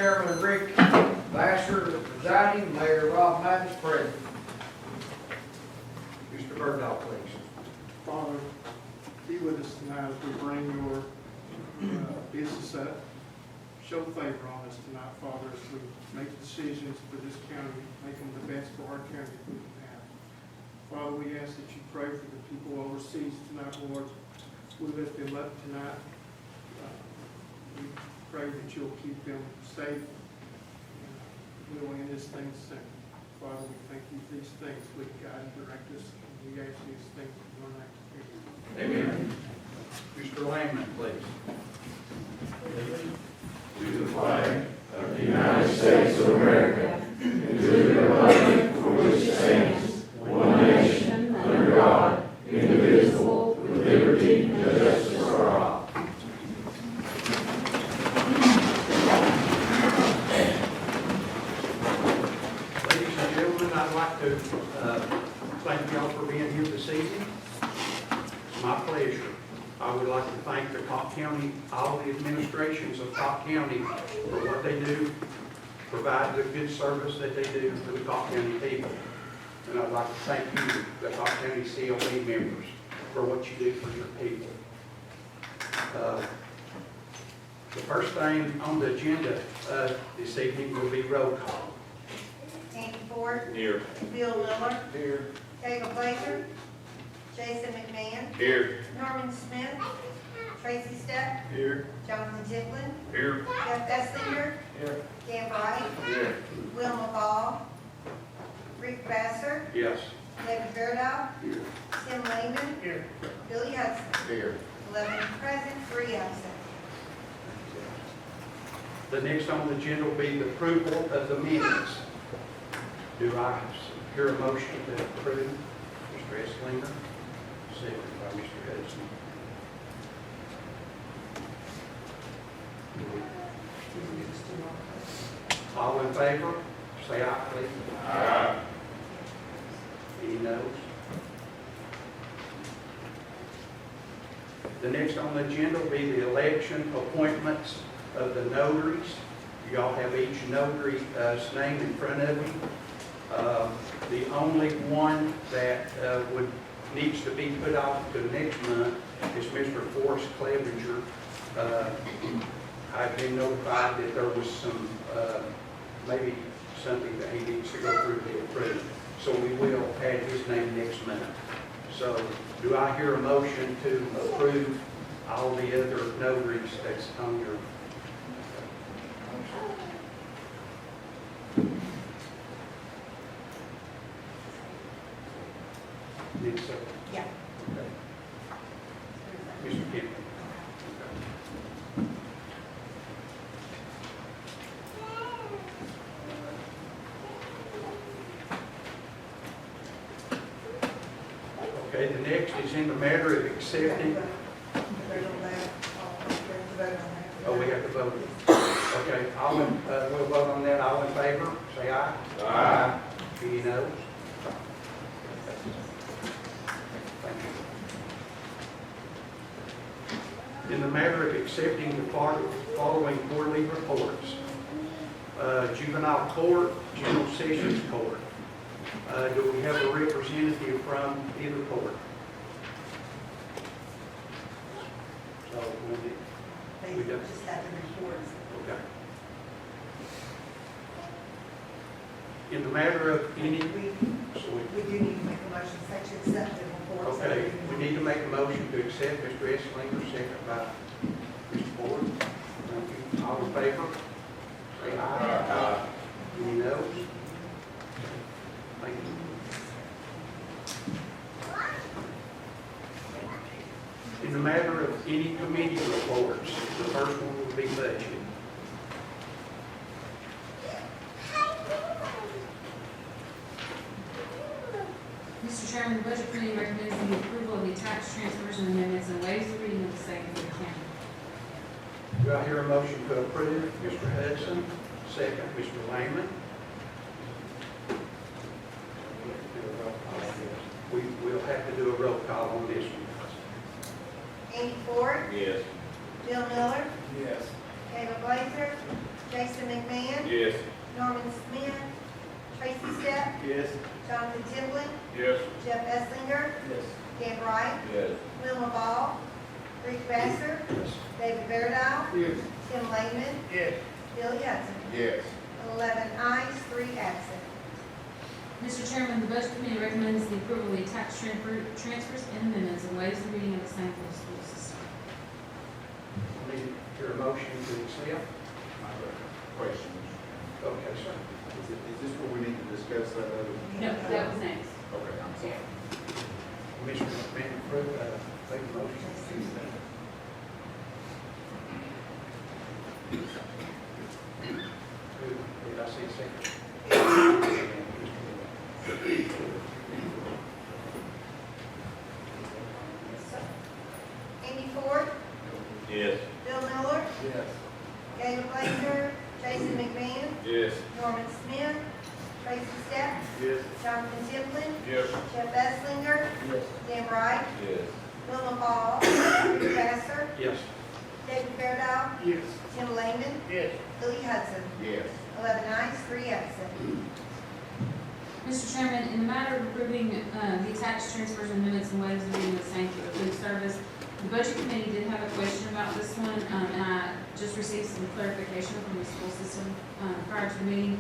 Chairman Rick Vassar presiding, Mayor Rob Mattis present. Mr. Birdow, please. Father, be with us tonight as we bring your business up. Show favor on us tonight, Father, as we make decisions for this county, make them the best for our county that we can have. Father, we ask that you pray for the people overseas tonight, Lord. We lift them up tonight. We pray that you'll keep them safe. We'll end this thing soon. Father, we thank you for these things. We guide and direct us. And we ask these things in your name. Amen. Mr. Langman, please. To the flag of the United States of America, and to the republic for which it stands, one nation, under God, indivisible, with liberty and justice for all. Ladies and gentlemen, I'd like to thank y'all for being here this evening. It's my pleasure. I would like to thank the Cocke County, all the administrations of Cocke County for what they do, provide the good service that they do for the Cocke County people. And I'd like to thank you, the Cocke County CLB members, for what you do for your people. The first thing on the agenda this evening will be roll call. Andy Ford. Here. Bill Miller. Here. Caleb Blazer. Jason McMahon. Here. Norman Smith. Tracy Stepp. Here. Jonathan Tiplin. Here. Jeff Essinger. Here. Dan Wright. Here. Wilma Ball. Rick Vassar. Yes. David Verdow. Here. Tim Lehman. Here. Billy Hudson. Here. 11 present, 3 absent. The next on the agenda will be the approval of the minutes. Do I hear a motion to approve? Mr. Esslinger, second by Mr. Hudson. All in favor, say aye, please. Aye. Any noes? The next on the agenda will be the election appointments of the notaries. You all have each notary's name in front of you. The only one that needs to be put off to next month is Mr. Forrest Clevenger. I've been notified that there was some, maybe something that he needs to go through to approve. So we will add his name next month. So do I hear a motion to approve all the other notaries that's on your need a second? Yeah. Okay. Mr. Kemp. Okay, the next is in the matter of accepting. Oh, we have to vote. Okay, we'll vote on that. All in favor, say aye. Aye. Any noes? Thank you. In the matter of accepting the following quarterly reports. Juvenile Court, General Sessions Court. Do we have a representative from either court? So, Wendy? They just have the reports. Okay. In the matter of any, We do need to make a motion to accept the reports. okay, we need to make a motion to accept Mr. Esslinger, second by Mr. Ford. Thank you. All in favor? Say aye. Any noes? Thank you. In the matter of any committee reports, the first one will be budget. Mr. Chairman, the Budget Committee recommends the approval of the tax transfers and amendments and waives the reading of the same for the county. Do I hear a motion to approve? Mr. Hudson, second. Mr. Langman. We will have to do a roll call on this one. Andy Ford. Yes. Bill Miller. Yes. Caleb Blazer. Jason McMahon, Yes. Norman Smith, Tracy Step, Yes. Jonathan Timblin, Yes. Jeff Essinger, Yes. Dan Wright, Yes. Wilma Ball, Rick Basser, Yes. David Verdall, Yes. Tim Lehman, Yes. Billy Hudson. Yes. 11 ayes, 3 absent. Mr. Chairman, the Budget Committee recommends the approval of the tax transfers and amendments and waives the reading of the same for the school system. I need to hear a motion to accept. Questions? Okay, sir. Is this where we need to discuss that other? No, that was next. Okay, I'm sorry. Commissioner McMahon, make a motion. Did I see a second? Andy Ford, Yes. Bill Miller, Yes. Galen Blazer, Jason McMahon, Yes. Norman Smith, Tracy Step, Yes. Jonathan Timblin, Yes. Jeff Essinger, Yes. Dan Wright, Yes. Wilma Ball, Rick Basser, Yes. David Verdall, Yes. Tim Lehman, Yes. Billy Hudson. Yes. 11 ayes, 3 absent. Mr. Chairman, in the matter of approving the attached transfers and amendments and waives the reading of the same for the food service, the Budget Committee did have a question about this one, and I just received some clarification from the school system prior to the meeting.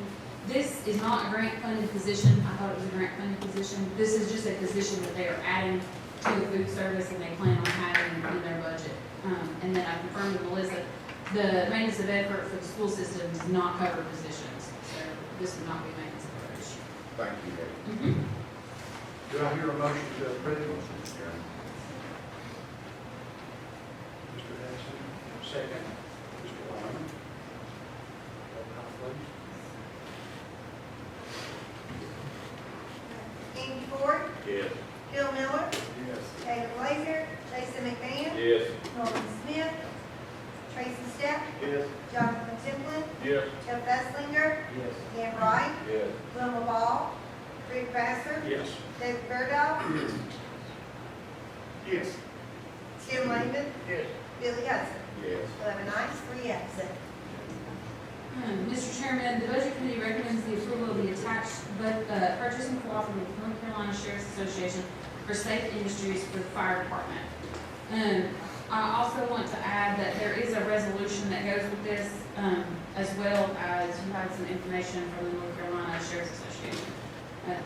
This is not a grant-funded position. I thought it was a grant-funded position. This is just a position that they are adding to the food service and they plan on having in their budget. And then I confirmed with Melissa, the maintenance of effort for the school system does not cover positions, so this would not be maintenance of effort. Thank you, Dave. Do I hear a motion to approve? Mr. Chairman. Mr. Hudson, second. Mr. Lyman. Roll call, please. Andy Ford, Yes. Bill Miller, Yes. David Blazer, Jason McMahon, Yes. Norman Smith, Tracy Step, Yes. Jonathan Timblin, Yes. Jeff Essinger, Yes. Dan Wright, Yes. Wilma Ball, Rick Basser, Yes. David Verdall, Yes. Tim Lehman, Yes. Billy Hudson. Yes. 11 ayes, 3 absent. Mr. Chairman, the Budget Committee recommends the approval of the attached purchasing cooperative with North Carolina Sheriff's Association for safe industries for the fire department. I also want to add that there is a resolution that goes with this, as well as you had some information from the North Carolina Sheriff's Association.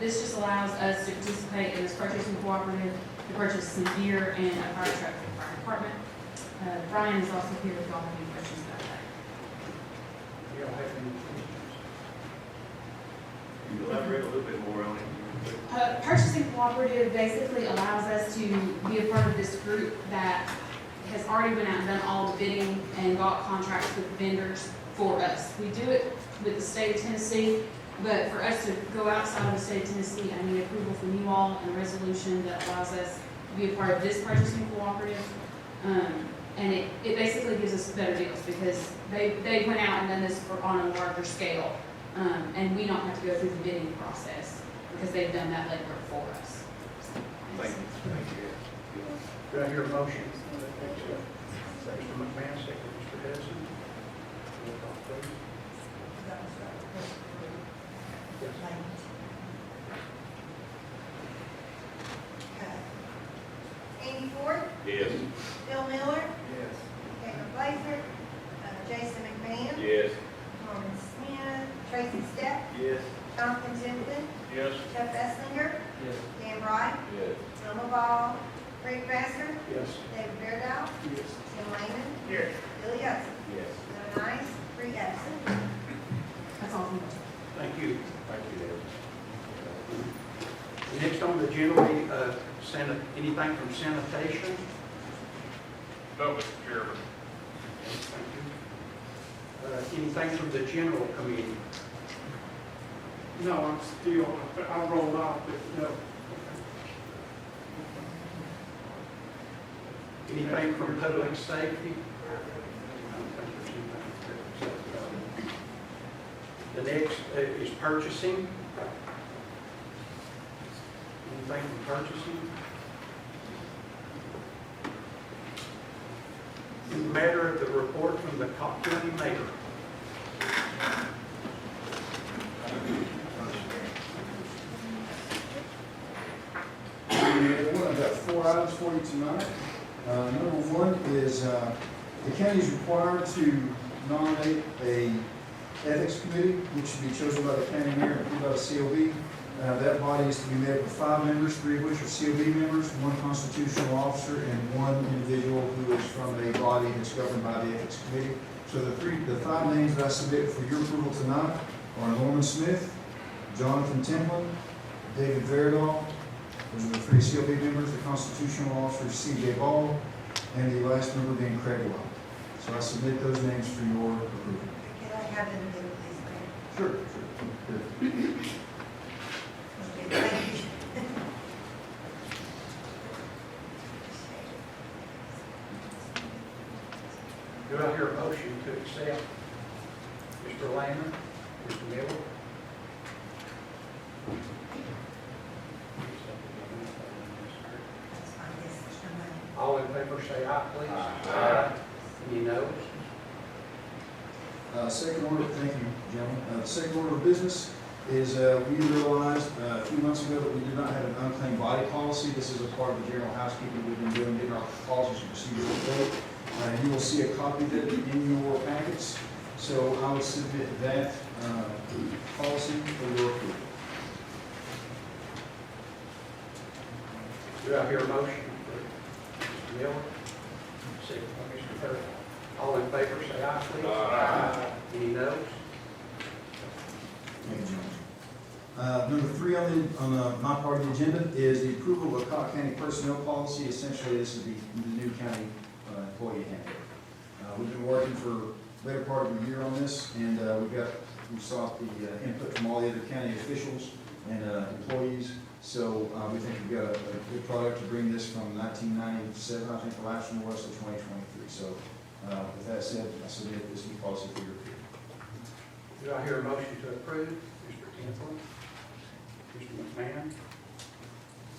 This just allows us to participate in this purchasing cooperative to purchase some gear and a fire truck for the fire department. Brian is also here if y'all have any questions about that. Do y'all have any questions? Can you elaborate a little bit more on it? Purchasing cooperative basically allows us to be a part of this group that has already been out and done all the bidding and got contracts with vendors for us. We do it with the state of Tennessee, but for us to go outside of the state of Tennessee, I need approval from you all and a resolution that allows us to be a part of this purchasing cooperative. And it basically gives us better deals because they went out and done this on a larger scale. And we don't have to go through the bidding process because they've done that legwork for us. Thank you. Thank you. Do I hear a motion? Mr. McMahon, second. Mr. Hudson. Roll call, please. Yes. Andy Ford, Yes. Bill Miller, Yes. Galen Blazer, Jason McMahon, Yes. Norman Smith, Tracy Step, Yes. Jonathan Timblin, Yes. Jeff Essinger, Yes. Dan Wright, Yes. Wilma Ball, Rick Basser, Yes. David Verdall, Yes. Tim Lehman, Yes. Billy Hudson. Yes. 11 ayes, 3 absent. That's all from me. Thank you. Thank you, Dave. Next on the agenda, anything from sanitation? No, Mr. Chairman. Thank you. Anything from the general committee? No, I'm still, I rolled off, but no. Anything from public safety? I don't think there's anything from public safety. The next is purchasing. Anything from purchasing? In the matter of the report from the Cocke County Mayor. 4 items for you tonight. Number one is the county is required to nominate a ethics committee, which should be chosen by the county mayor and approved by the CLB. That body is to be made up of 5 members, 3 of which are CLB members, 1 constitutional officer, and 1 individual who is from a body that's governed by the ethics committee. So the 5 names that I submitted for your approval tonight are Norman Smith, Jonathan Templin, David Verdall, those are the 3 CLB members, the constitutional officer C.J. Ball, and the last member being Craig Wild. So I submit those names for your approval. Can I have them again, please, Mayor? Sure, sure. Okay, thank you. Do I hear a motion to accept Mr. Lehman, Mr. Miller? That's fine, yes, Mr. Mayor. All in favor say aye, please. Aye. Any noes? Second order, thank you, gentlemen. Second order of business is we realized a few months ago that we did not have an unclaimed body policy. This is a part of the general housekeeping we've been doing, getting our policies and procedures in place. You will see a copy of it in your packets. So I would submit that policy for your approval. Do I hear a motion for Mr. Miller? Second by Mr. Hurd. All in favor say aye, please. Aye. Any noes? Thank you, gentlemen. Number 3 on my part of the agenda is the approval of a Cocke County personnel policy. Essentially, this is the new county employee handbook. We've been working for the better part of a year on this, and we sought the input from all the other county officials and employees. So we think we've got a good product to bring this from 1997, I think the last one was, to 2023. So with that said, I submit this new policy for your approval. Do I hear a motion to approve? Mr. Templin? Mr. McMahon?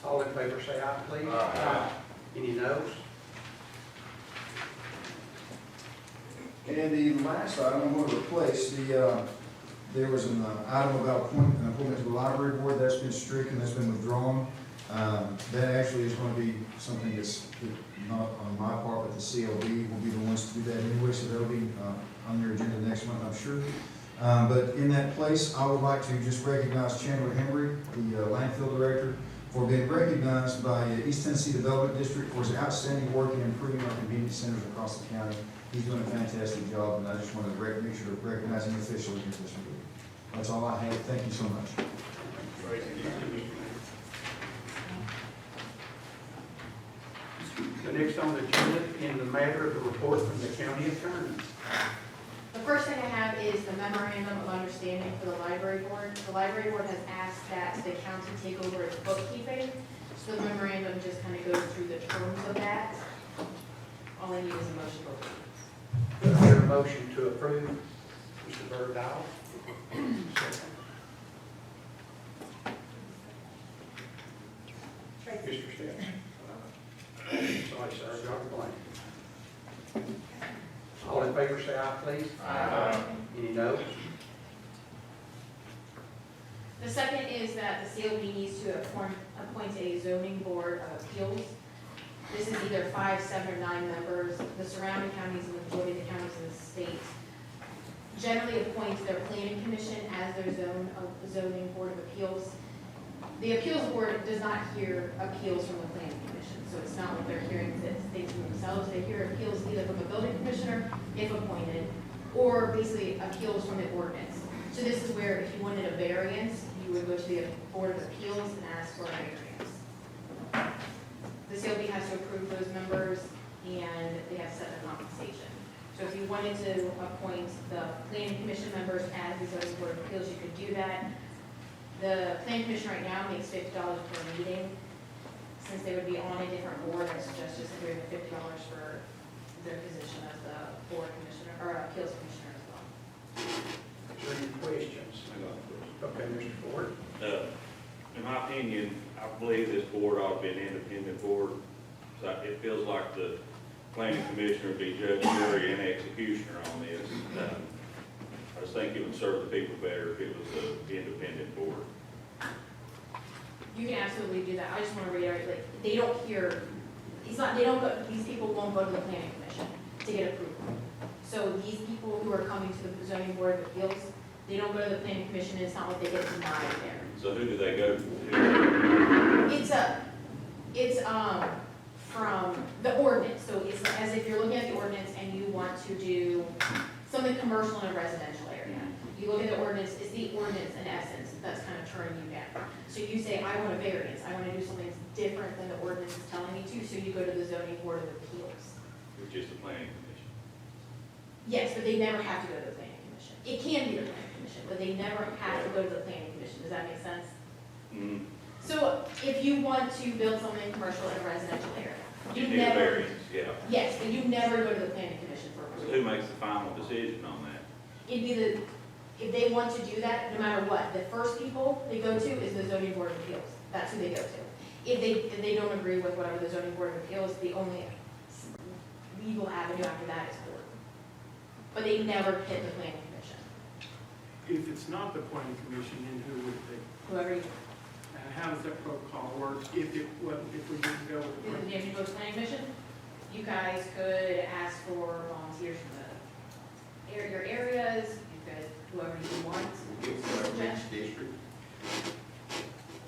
All in favor say aye, please. Aye. Any noes? And the last item I'm going to replace, there was an item about an appointment to the library board that's been stricken, that's been withdrawn. That actually is going to be something that's not on my part, but the CLB will be the ones to do that anyway, so that'll be on your agenda next month, I'm sure. But in that place, I would like to just recognize Chandler Henry, the landfill director, for being recognized by East Tennessee Development District for his outstanding work in improving our convenience centers across the county. He's doing a fantastic job, and I just want to make sure to recognize him officially here this week. That's all I have. Thank you so much. The next on the agenda, in the matter of the report from the county attorney. The first thing I have is the memorandum of understanding for the library board. The library board has asked that the county take over its bookkeeping, so the memorandum just kind of goes through the terms of that. All I need is a motion to approve. Do I hear a motion to approve? Mr. Bergdahl? Second. Tracy. Mr. Stips? Sorry, sir, got a blank. All in favor say aye, please. Aye. Any noes? The second is that the CLB needs to appoint a zoning board of appeals. This is either 5, 7, or 9 members. The surrounding counties and the majority of the counties in the state generally appoint their planning commission as their zoning board of appeals. The appeals board does not hear appeals from the planning commission, so it's not like they're hearing things from themselves. They hear appeals either from the building commissioner, if appointed, or basically appeals from the ordinance. So this is where if you wanted a variance, you would go to the board of appeals and ask for a variance. The CLB has to approve those members, and they have set their compensation. So if you wanted to appoint the planning commission members as the zoning board of appeals, you could do that. The planning commission right now makes $50 per meeting. Since they would be on a different board, I suggest just agreeing with $50 for their position as the board commissioner, or appeals commissioner as well. Is there any questions? Okay, Mr. Ford? In my opinion, I believe this board ought to be an independent board. So it feels like the planning commissioner would be judge, jury, and executioner on this. I just think it would serve the people better if it was an independent board. You can absolutely do that. I just want to reiterate, like, they don't hear, they don't go, these people won't go to the planning commission to get approval. So these people who are coming to the zoning board of appeals, they don't go to the planning commission, it's not like they get denied there. So who do they go to? It's from the ordinance, so it's as if you're looking at the ordinance and you want to do something commercial in a residential area. You look at the ordinance, it's the ordinance in essence that's kind of turning you down. So you say, I want a variance, I want to do something different than the ordinance is telling me to, so you go to the zoning board of appeals. Which is the planning commission. Yes, but they never have to go to the planning commission. It can be the planning commission, but they never have to go to the planning commission. Does that make sense? Mm-hmm. So if you want to build something commercial in a residential area, You you need a never, variance, yeah. yes, but you never go to the planning commission for So approval. who makes the final decision on that? It'd be the, if they want to do that, no matter what, the first people they go to is the zoning board of appeals. That's who they go to. If they don't agree with whatever the zoning board of appeals, the only legal avenue after that is court. But they never hit the planning commission, If it's not the planning commission, then who would it be? whoever you, And how does that protocol work if it wasn't, if we didn't go with the if planning? you go to the planning commission, you guys could ask for volunteers from your areas, you could, whoever you want. Suggest. district?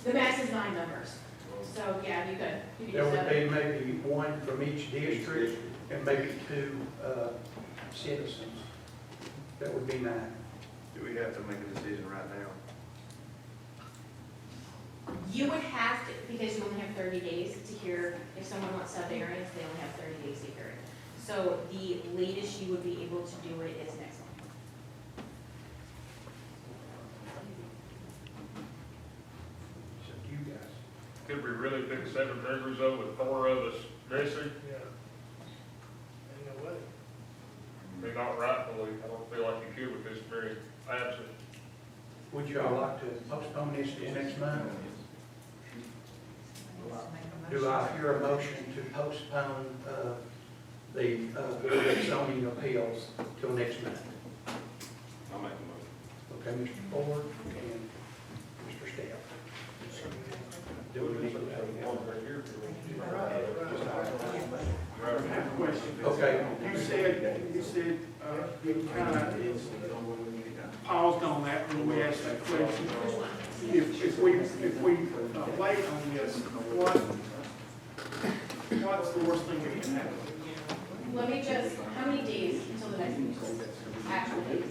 The max is 9 members, so yeah, you could do There would 7. be maybe one from each district and maybe 2 citizens. That would be 9. Do we have to make a decision right now? You would have to, because you only have 30 days to hear, if someone wants to have variance, they only have 30 days to hear it. So the latest you would be able to do it is next month. So you guys. Could we really pick 7 members up with 4 of us missing? Ain't no way. I mean, not rightfully, I don't feel like you could with this very absent. Would you all like to postpone this to next month? Do I hear a motion to postpone the Board of Zoning Appeals till next month? I'll make a motion. Okay, Mr. Ford and Mr. Stepp. Do we need to I have a question. Okay. You said, you kind of paused on that when we asked that question. If we wait on this, what's the worst thing that can happen? Let me just, how many days until the next meeting? Actual days?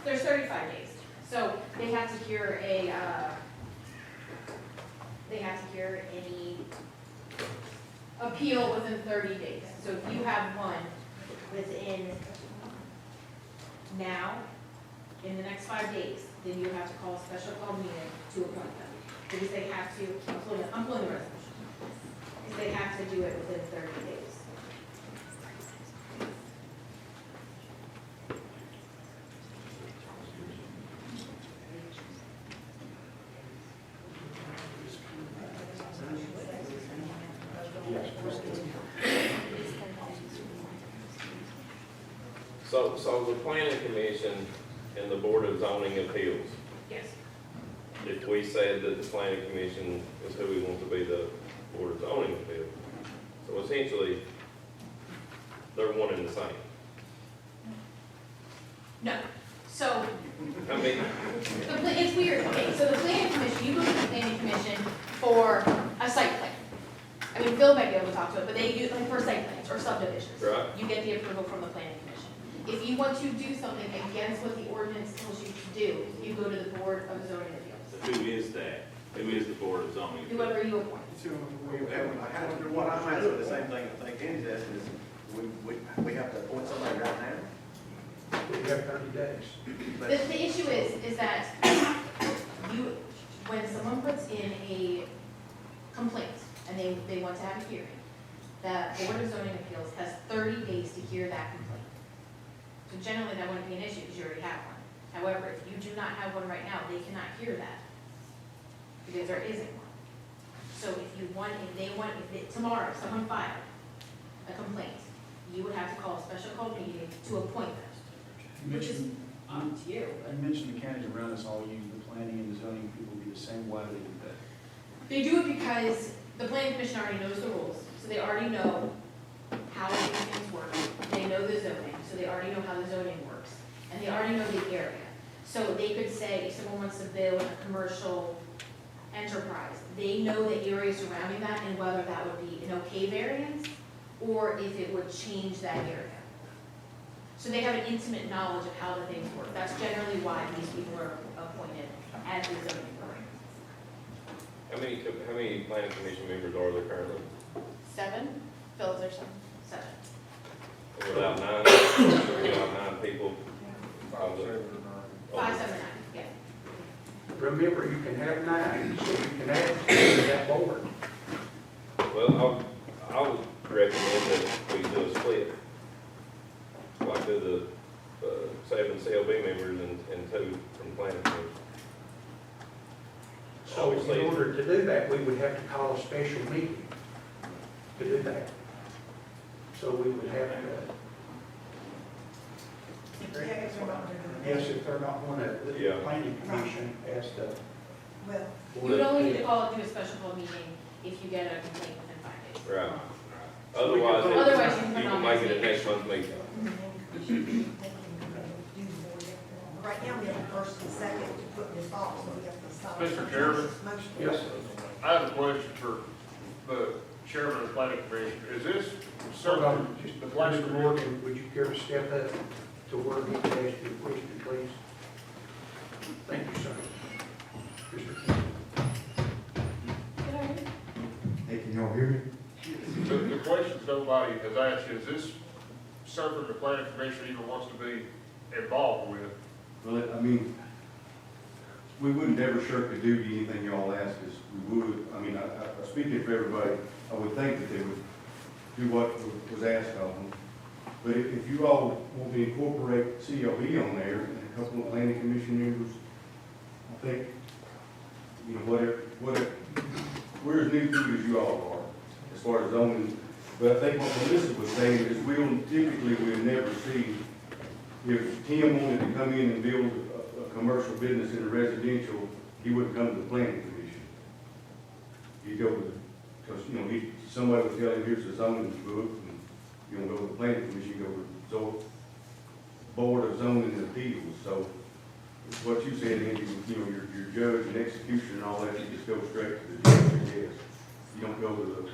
There's 35 days, so they have to hear any appeal within 30 days. So if you have one within now, in the next 5 days, then you have to call a special call meeting to appoint them. Because they have to, I'm pulling the resolution, because they have to do it within 30 days. So the planning commission and the board of zoning appeals, Yes. if we said that the planning commission is who we want to be the board of zoning appeals, so essentially, they're one and the same. No. So, I mean, it's weird. Okay, so the planning commission, you go to the planning commission for a site plan. I mean, Phil might be able to talk to it, but they do, like, for site plans or subdivisions. Right. You get the approval from the planning commission. If you want to do something against what the ordinance tells you to do, you go to the board of zoning appeals. So who is that? Who is the board of zoning? Whoever you appoint. What I'm asking, the same thing I think Kenny's asking is, we have to appoint somebody right now? We have 30 days. The issue is that you, when someone puts in a complaint and they want to have a hearing, the Board of Zoning Appeals has 30 days to hear that complaint. So generally, that wouldn't be an issue because you already have one. However, if you do not have one right now, they cannot hear that because there isn't one. So if tomorrow, someone filed a complaint, you would have to call a special call meeting to appoint them. You Which is mentioned, up to you. you mentioned the counties around us all use the planning and the zoning people be the same. Why do they do that? They do it because the planning commission already knows the rules, so they already know how these things work. They know the zoning, so they already know how the zoning works, and they already know the area. So they could say, if someone wants to build a commercial enterprise, they know the area surrounding that and whether that would be an okay variance, or if it would change that area. So they have an intimate knowledge of how the things work. That's generally why these people are appointed as the zoning board. How many planning commission members are there currently? 7, Phil's or some, 7. Without 9 people? 5, 7, or 5, 7, 9, yeah. Remember, you can have 9, so you can add to that board. Well, I would recommend that we do a split. Like do the 7 CLB members and 2 from planning commission. So in order to do that, we would have to call a special meeting to do that. So we would have to, yes, if they're not one of the Yeah. planning commission as the. Well, You would only need to do a special call meeting if you get a complaint within 5 days. Right. Otherwise, Otherwise, you you can put it can on make next it a meeting. next month's meeting. right now we have a first and second to put this off, so we have to stop. Mr. Chairman? Motion. Yes. I have a question for the chairman of the planning commission. Is this Hold certain, on, just the Mr. planning commission? Morgan, would you care to step up to where he can ask you a question, please? Thank you, sir. Mr. King. Hey, can y'all hear me? The question nobody has asked, is this something the planning commission even wants to be involved with? Well, I mean, we wouldn't ever shirk the duty, anything y'all ask us, we would. I mean, speaking for everybody, I would think that they would do what was asked of them. But if you all want to incorporate CLB on there and a couple of planning commission members, I think, you know, we're as new to it as you all are, as far as zoning. But I think what Melissa was saying is we'll never see, if Tim wanted to come in and build a commercial business in a residential, he wouldn't come to the planning commission. He'd go to, because, you know, somebody would tell him, here's the zoning book, and you don't go to the planning commission, you go to the Board of Zoning and Appeals. So what you said, Andy, you know, your judge and execution and all that, you just go straight to the judge, I guess. You don't go to the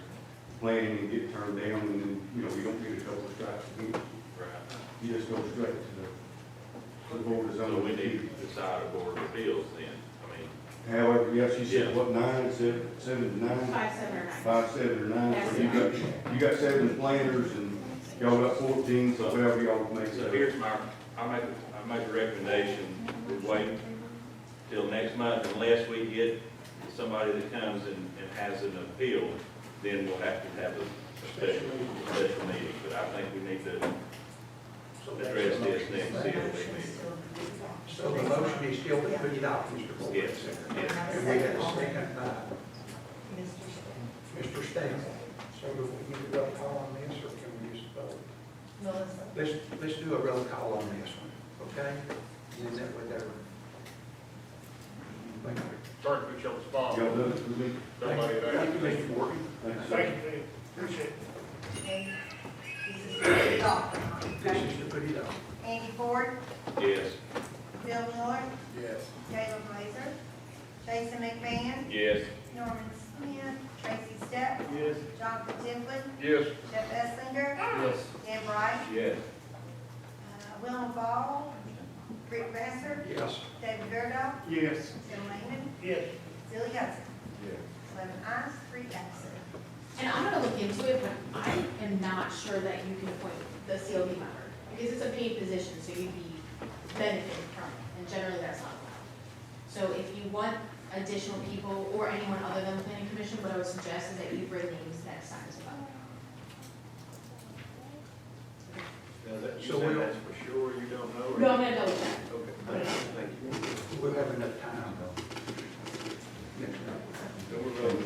planning and get turned down, and then, you know, you don't get a couple of strikes against you. Right. You just go straight to the Board of So Zoning. we need to decide a board of appeals then, I mean. However, yeah, she said, Yeah. what, 7 to 9? 5, 7, or 9. 5, 7, or 9, so you got 7 planners, and y'all got 14, so however y'all make So it. here's I make a recommendation, we wait till next month unless we get somebody that comes and has an appeal, then we'll have to have a special meeting. But I think we need to address this next CLB meeting. So the motion is still to put it off, Mr. Morgan. Yes, yes. And we have a second by Mr. Mr. Stanton. So do we need a roll call on this, or can we just vote? Melissa. Let's do a roll call on this one, okay? And then with that. Thank you. Sorry to put you on the spot. Y'all done it with me? Nobody had Thank you, asked. Mr. Morgan. Thanks. you, appreciate it. And this is the doctor, This okay? is to put it on. Andy Ford, Yes. Bill Miller, Yes. Caleb Blazer, Jason McMahon, Yes. Norman Smith, Tracy Stepp, Yes. Jonathan Timblin, Yes. Jeff Esslinger, Yes. Dan Bright, Yes. Willem Ball, Rick Vassar, Yes. David Virdal, Yes. Tim Lehman, Yes. Billy Hudson. Yeah. 11 ayes, 3 absent. And I'm gonna look into it, but I am not sure that you can appoint the CLB member, because it's a paid position, so you'd be benefiting from it, and generally that's not allowed. So if you want additional people, or anyone other than the planning commission, what I would suggest is that you bring names next time as well. So we'll- that's for sure, you don't know? No, I'm gonna double check. Okay, thank you. We'll have enough time, though. Next time. Then we're going to,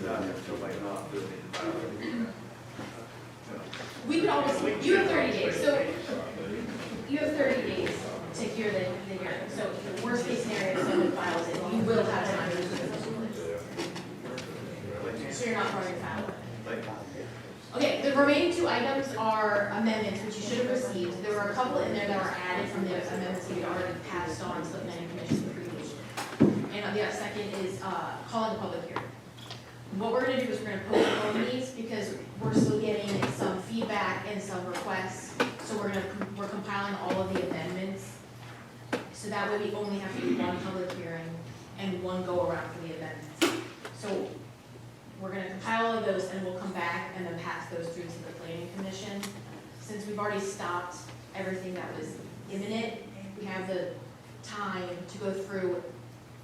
can always, you have 30 days, so you have 30 days to hear the hearing. So worst case scenario, if someone files it, you will have time to do it. So you're not throwing your foul. Okay, the remaining two items are amendments, which you should have received. There were a couple in there that were added from the amendments that we already passed on to the planning commission previous. And the second is calling a public hearing. What we're gonna do is we're gonna postpone these because we're still getting some feedback and some requests. So we're compiling all of the amendments. So that way we only have to do one public hearing and one go around for the amendments. So we're gonna compile all of those and we'll come back and then pass those through to the planning commission. Since we've already stopped everything that was imminent, we have the time to go through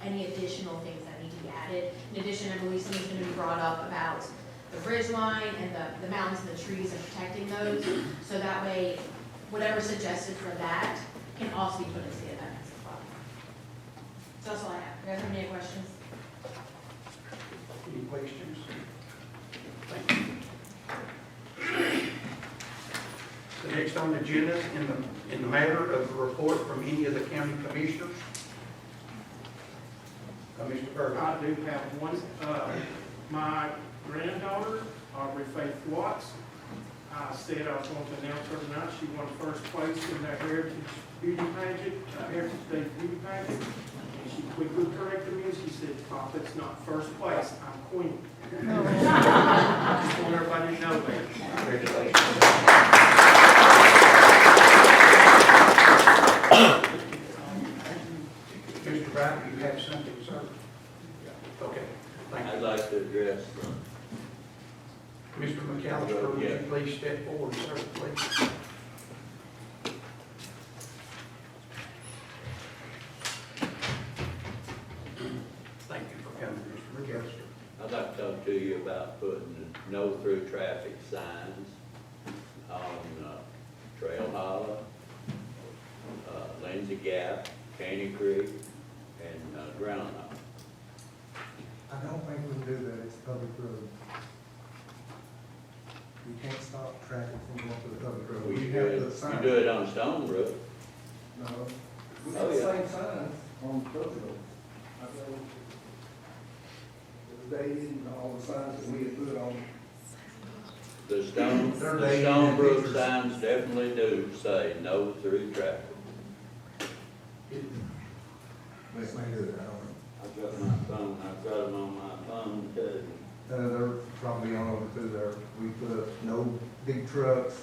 any additional things that need to be added. In addition, I believe something's gonna be brought up about the ridge line and the mountains and the trees and protecting those. So that way, whatever's suggested for that can also be put into the amendments as well. So that's all I have. You guys have any questions? Any questions? Thank you. The next on the agenda, in the matter of the report from any of the county commissioners. Mr. Berger. I do have one. My granddaughter, Aubrey Faith Watts, I said I was going to announce her tonight. She won first place in the Heritage Beauty Pageant, Heritage Day Beauty Pageant. And she quickly corrected me and she said, "Pop, it's not first place, I'm queen." I just want everybody to know that. Congratulations. Mr. Wright, you have something, sir? Okay, thank you. I'd like to address Mr. McAllister, would you please step forward, sir, please? Thank you for coming, Mr. McAllister. I'd like to talk to you about putting no-through traffic signs on Trail Hollow, Lindsay Gap, Caney Creek, and Groundhog. I don't think we can do that, it's a public road. You can't stop traffic from going to the public road. You have do the it, sign. you do it on Stone Brook. No. We Oh, have the yeah. same signs on the public road. I know the days and all the signs that we had put on. The Stone Brook signs definitely do say no through traffic. Let's make it, I don't know. I've got my phone, I've got them on my phone too. They're probably on over through there. We put no big trucks.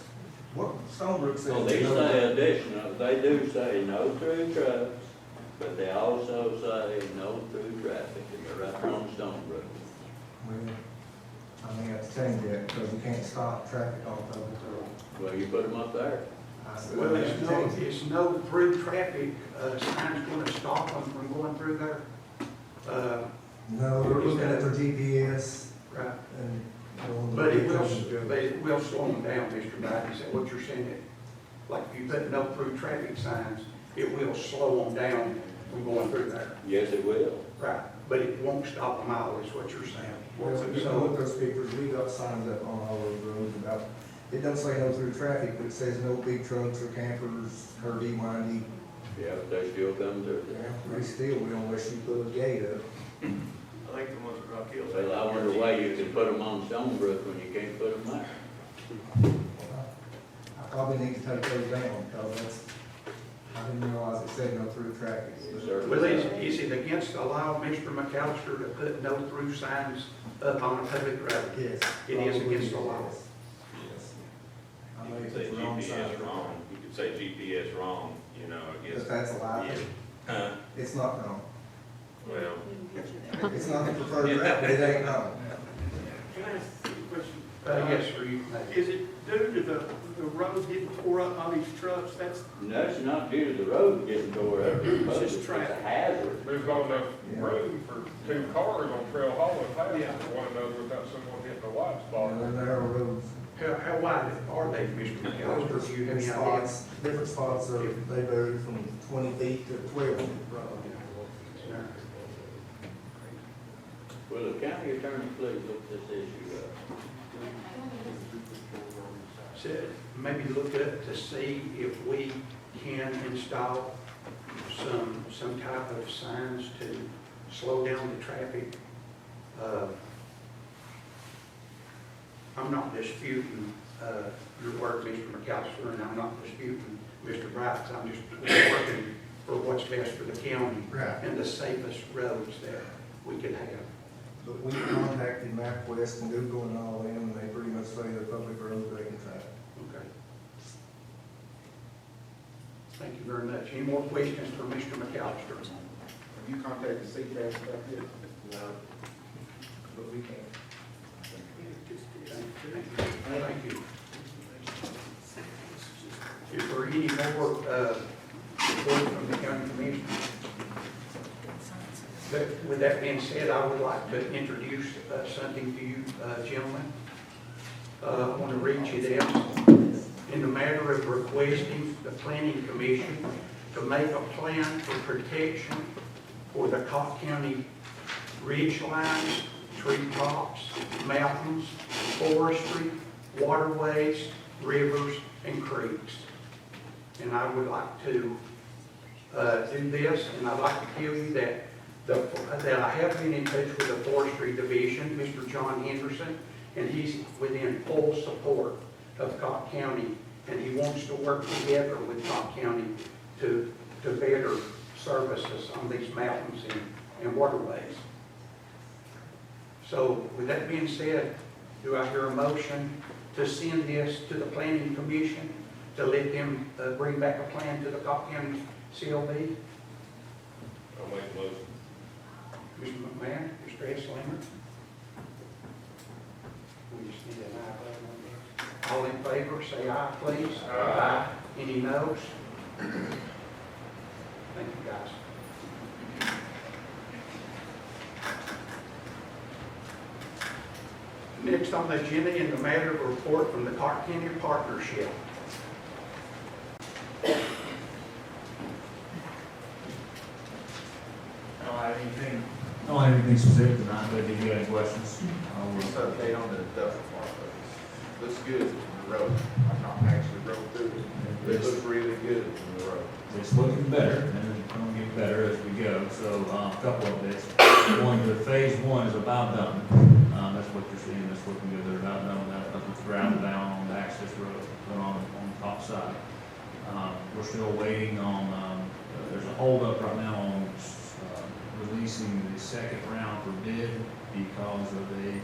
What Stonebrook says. Well, they no- say additional, they do say no through trucks, but they also say no through traffic, and they're right on Stone Brook. Well, I may have to change that because you can't stop traffic on public road. Well, you put them up there. I said, Well, I have to change it. it's no through traffic, signs gonna stop them from going through there. No, they're looking at their GPS Right. and. going But it will, to the- but it will slow them down, Mr. Biden, is that what you're saying? Like if you put no through traffic signs, it will slow them down from going through there. Yes, it will. Right, but it won't stop them all, is what you're saying. Well, you know, with those pictures, we got signs up on all those roads about, it doesn't say no through traffic, but it says no big trucks or campers, curdy, windy. Yeah, but they still come through there. They still will unless you put a gate up. I think the ones at Rock Hill. Well, I wonder why you can put them on Stone Brook when you can't put them there. I probably need to take those down because that's, I didn't realize it said no through traffic. Well, is it against the law, Mr. McAllister, to put no through signs up on a public road? Yes. It is against the law. Yes. Yes. I You may could say put the wrong sign. GPS wrong, you could say GPS wrong, you know, I guess. But that's a lie. Huh? It's not wrong. Well, It's not the preferred route, but it ain't wrong. Can I ask you a question? Yes, sir, you may. Is it due to the roads getting tore up by these trucks? That's, That's not due to the road getting tore up. It's just It's traffic. a hazard. There's not enough Yeah. room for two cars on Trail Hollow and past Yeah. one another without someone hitting the white You spot. know, they're narrow roads. How wide are they, Mr. McAllister? Do you have any idea? Spots, different spots are, they vary from 20 feet to 12 feet. Will the county attorney please look this issue up? maybe look up to see if we can install some type of signs to slow down the traffic. I'm not disputing your work, Mr. McAllister, and I'm not disputing Mr. Bright's. I'm just working for what's best for the county Right. and the safest roads that we could have. But we contacted MapQuest and Google and all them, and they pretty much say they're public roads, they can travel. Okay. Thank you very much. Any more questions for Mr. McAllister? Have you contacted CPAS about this? No. But we can't. Thank you. Is there any more report from the county commissioner? But with that being said, I would like to introduce something to you, gentlemen. I want to read you this. In the matter of requesting the planning commission to make a plan for protection for the Cocke County ridge lines, tree tops, mountains, forestry, waterways, rivers, and creeks. And I would like to do this, and I'd like to tell you that that I have been in touch with the Forestry Division, Mr. John Henderson, and he's within full support of Cocke County, and he wants to work together with Cocke County to better service us on these mountains and waterways. So with that being said, do I hear a motion to send this to the Planning Commission to let them bring back a plan to the Cocke County CLB? I'll make a motion. Mr. McMahon, Mr. Esslinger? We just need an aye vote on this. All in favor, say aye, please. Aye. Any noes? Thank you, guys. Next on the agenda, in the matter of a report from the Cocke County Partnership. I don't have anything specific tonight, but if you have any questions, What's the update on the industrial park? Looks good from the road. I've not actually rode through it. It looks really good from the road. it's looking better, and it's going to get better as we go. So, a couple of bits. One, the phase one is about done. That's what you're seeing, that's looking good. They're about done with that, up with ground down on the access road, going on the top side. We're still waiting on, there's a holdup right now on releasing the second round for bid because of a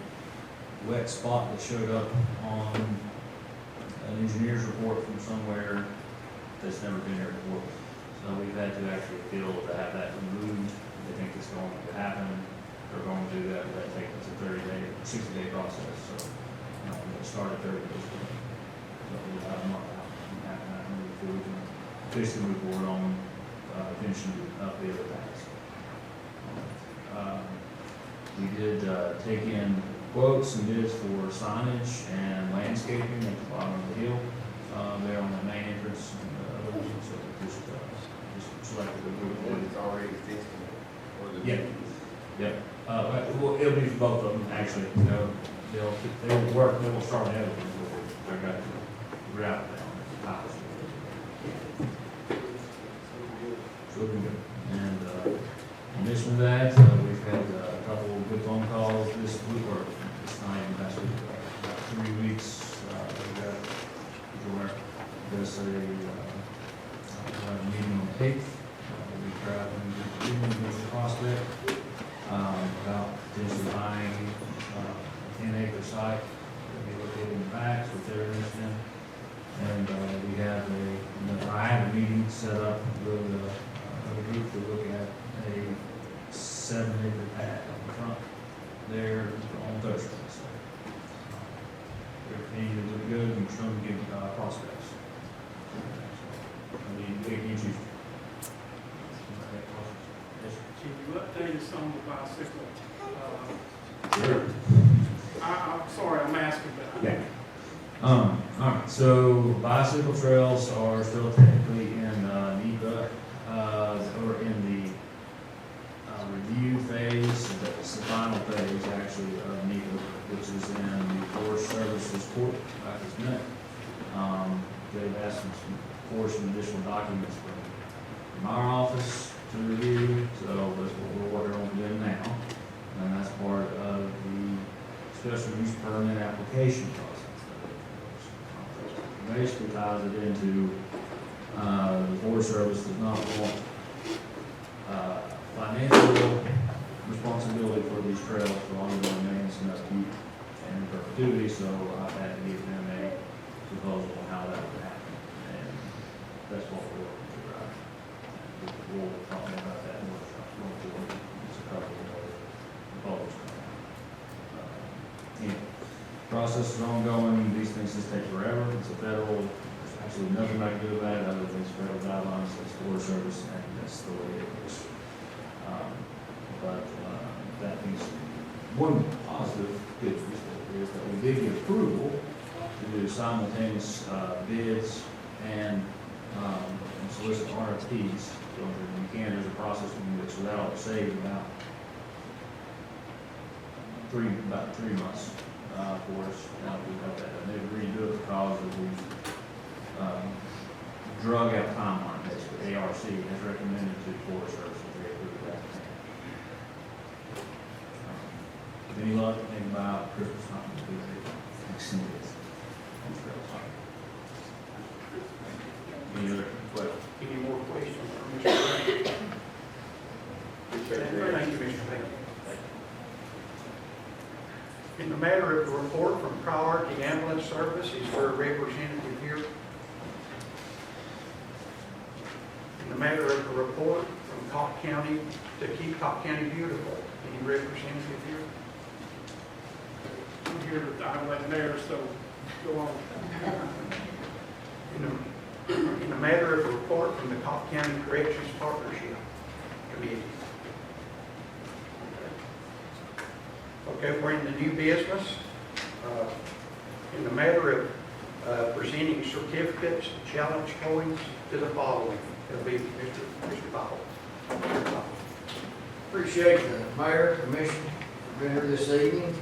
wet spot that showed up on an engineer's report from somewhere that's never been there before. So we've had to actually appeal to have that removed. They think it's going to happen. They're going to do that. That takes a 60-day process. So it started 30 days ago. So we'll have a month out and have that moved before we can officially move forward on finishing up the other paths. We did take in quotes and bids for signage and landscaping at the bottom of the hill, there on the main entrance. So just selected a group. It's already existing. Yeah. Yep. Well, it'll be for both of them, actually. You know, they will work, they will start the other one before they're got to grout down the house. So looking good. And in addition to that, we've had a couple of good phone calls this week, or this night, and last week, about 3 weeks. We got there's a meeting on the 8th. We'll be traveling to the prospect about potentially buying a 10-acre site that we located in the back, so if they're interested in. And we have I have a meeting set up with a group to look at a 7-acre pad on the front there on Thursday. So everything is looking good, and we're starting to get prospects. I mean, big huge. Can you update us on the bicycle? Sure. I'm sorry, I'm asking, but. Yeah. All right, so bicycle trails are still technically in NEPA, or in the review phase. That's the final phase, actually, of NEPA, which is in the Forest Services Court, like it's meant. They've asked us for some additional documents from our office to review, so that's what we're working on doing now. And that's part of the special use permit application process. Basically ties it into, the Forest Service does not want, financial responsibility for these trails for ongoing maintenance and upkeep and perpetuity, so I've had to give them a proposal on how that would happen. And that's what we're working to write. We'll talk about that in workshop going forward. It's a couple of proposals. Process is ongoing, these things just take forever, it's a federal, there's absolutely nothing I can do about it other than it's federal guidelines, it's Forest Service, and that's the way it is. That means, one positive good news is that we did get approval to do simultaneous bids and solicit RFPs. So you can, there's a process we can do it, so that'll save about 3 months for us. Now we got that, and they agreed to do it because of the drug out timeline, basically. ARC has recommended to Forest Service that they approve that. Any luck, think about Christmas time, extended. Any other questions? Any more questions for Mr. Grant? Thank you, Mr. Bailey. In the matter of the report from Priority Ambulance Service, is there a representative here? In the matter of the report from Cocke County to keep Cocke County beautiful, any representative here? I'm here with the highlight there, so go on. In the matter of the report from the Cocke County Corrections Partnership Committee. Okay, we're in the new business. In the matter of presenting certificates, challenge coins to the following. It'll be Mr. Bowles. Appreciate the mayor, commission for being here this evening.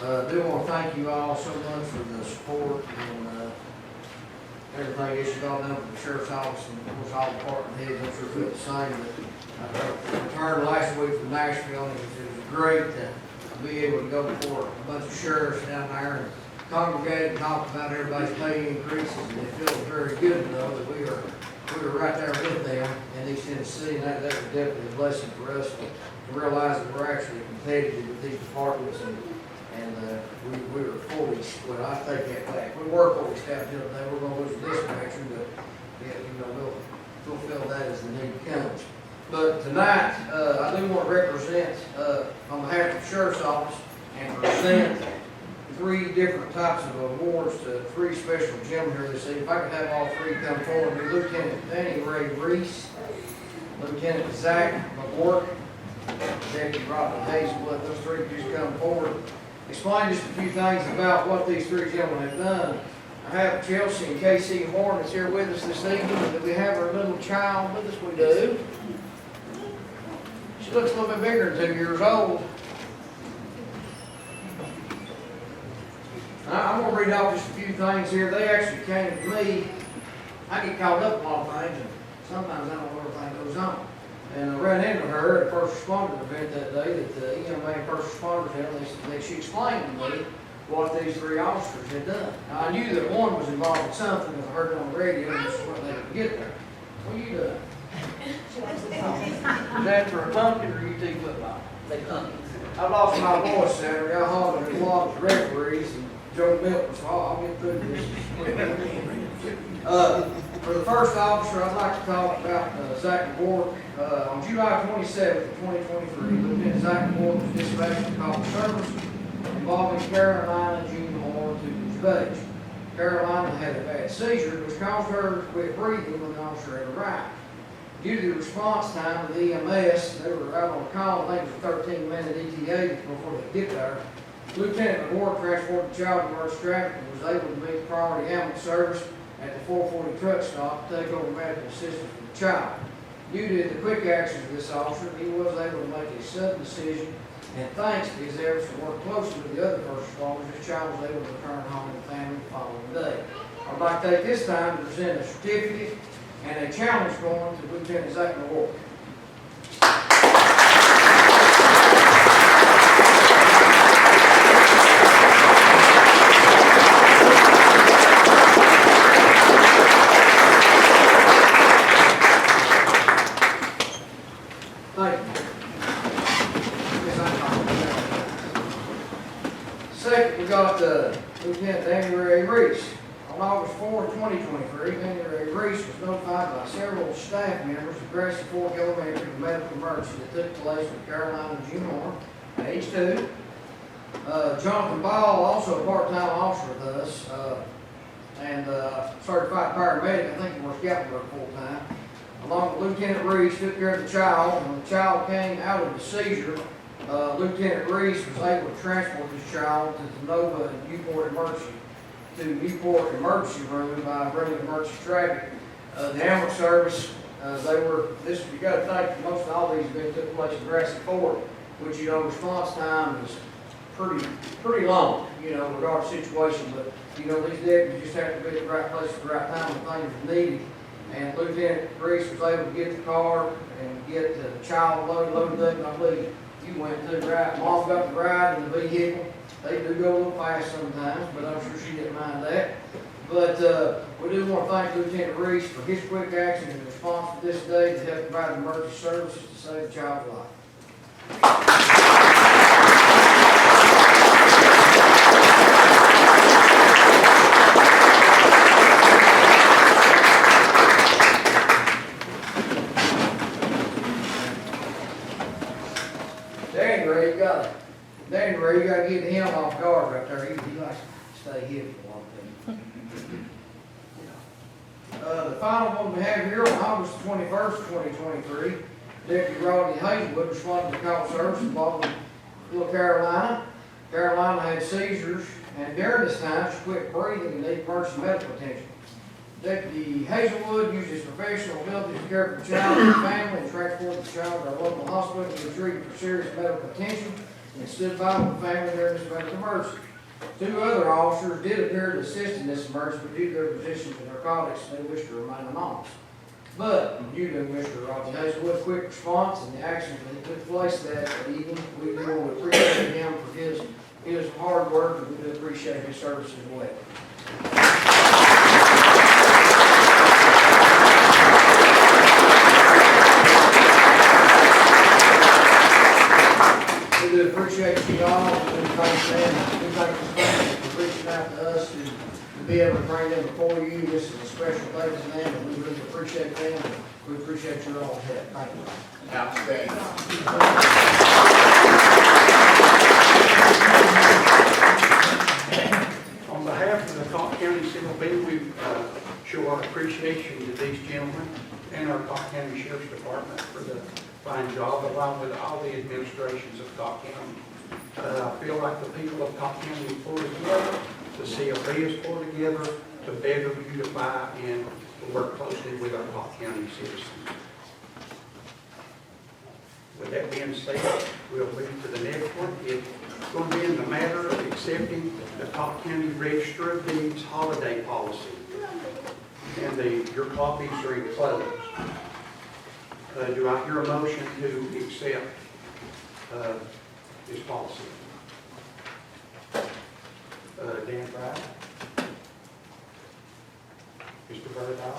Do want to thank you all so much for the support and everything that you've all done for the sheriff's office and of course all department heads. I'm sure feel the same. But I returned last week from Nashville and it was great to be able to go before a bunch of sheriffs down there and congregate and talk about everybody's pay increases. And it feels very good to know that we were right there with them in East Tennessee, and that was definitely a blessing for us to realize that we're actually competitive with these departments, and we were fully, well, I take that back. We were fully staffed the other day. We're going to lose the dispatcher, but yeah, we'll fulfill that as the need comes. But tonight, I do want to represent, on behalf of the sheriff's office, and present 3 different types of awards to 3 special gentlemen here this evening. If I could have all 3 come forward, be Lieutenant Danny Ray Reese, Lieutenant Zach McWork, Deputy Robert Hazelwood. Those 3 just come forward. Explain just a few things about what these 3 gentlemen have done. I have Chelsea and Casey Horn that's here with us this evening. Do we have our little child with us? We do. She looks a little bit bigger than 2 years old. I'm going to read off just a few things here. They actually came to me. I get caught up in a lot of things, and sometimes I don't know everything goes on. And I ran into her at a first responder event that day that the EMA and first responders had. She explained to me what these 3 officers had done. Now, I knew that one was involved in something because I heard it on the radio, and this is what they could get there. What are you doing? Is that for a pumpkin or UT football? They pumpkins. I lost my voice Saturday. I hollered at a lot of referees and Joe Milton, so I'll get through this. For the first officer, I'd like to talk about Zach McWork. On July 27th, 2023, Lieutenant Zach McWork was dispatched to call service involving Carolina Junior Horn to Beach. Carolina had a bad seizure, which caused her to quit breathing when the officer had arrived. Due to the response time of the EMS, they were out on a call, I think it was a 13-minute ETA before they get there. Lieutenant McWork transported the child to emergency traffic and was able to meet the priority ambulance service at the 440 truck stop to take over medical assistance for the child. Due to the quick actions of this officer, he was able to make a sudden decision, and thanks to his efforts to work closely with the other first responders, this child was able to return home to the family the following day. I'd like to take this time to present a certificate and a challenge going to Lieutenant Zach Walker. Thank you. Second, we got Lieutenant Danny Ray Reese. On August 4, 2023, Danny Ray Reese was notified by several staff members of Grassy Fork Elementary of a medical emergency that took place with Carolina Junior, age 2. Jonathan Ball, also a part-time officer with us, and certified paramedic. I think he works Gatlinburg full-time. Along with Lieutenant Reese, took care of the child. When the child came out of the seizure, Lieutenant Reese was able to transport this child to the Nova Newport Emergency Room by bringing emergency traffic. The ambulance service, you got to think, most of all these events took place in Grassy Fork, which, response time is pretty long, regardless of situation. But, these deputies just have to be at the right place at the right time when things are needed. And Lieutenant Reese was able to get the car and get the child loaded up, and I believe you went to the ride. Mom got the ride in the vehicle. They do go a little fast sometimes, but I'm sure she didn't mind that. But we do want to thank Lieutenant Reese for his quick action and response to this day to help provide emergency services to save the child's life. Danny Ray, you gotta get him off guard right there. He likes to stay hidden for a long time. The final one we have here on August 21st, 2023, Deputy Rodney Hazelwood responded to call service involving little Carolina. Carolina had seizures, and during this time, she quit breathing and needed emergency medical attention. Deputy Hazelwood used his professional abilities to care for the child and the family and transported the child to a local hospital to be treated for serious medical attention and stood by with the family during this medical emergency. 2 other officers did appear to assist in this emergency, but due to their positions in narcotics, they wished to remain anonymous. But due to Mr. Rodney Hazelwood's quick response and the actions that took place that evening, we do want to appreciate him for his hard work, and we do appreciate his service as well. We do appreciate you all, and we thank them, we thank the family for reaching out to us to be able to bring them before you. This is a special day for them, and we really appreciate them, and we appreciate your all help. Thank you. Outstanding. On behalf of the Cocke County CLB, we show our appreciation to these gentlemen and our Cocke County Sheriff's Department for the fine job, along with all the administrations of Cocke County. I feel like the people of Cocke County pulled together, the CLB is pulled together to better unify and work closely with our Cocke County citizens. With that being said, we'll move to the next one. It's going to be in the matter of accepting the Cocke County Register of Deeds holiday policy. And your copies are enclosed. Do I hear a motion to accept this policy? Dan Fry? Mr. Birdow?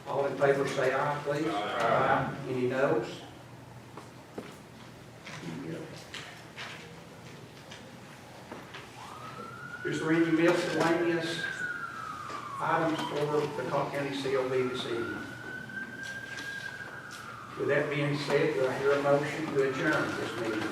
All in favor say aye, please. Aye. Any noes? Is there any miscellaneous items for the Cocke County CLB this evening? With that being said, do I hear a motion to adjourn this meeting?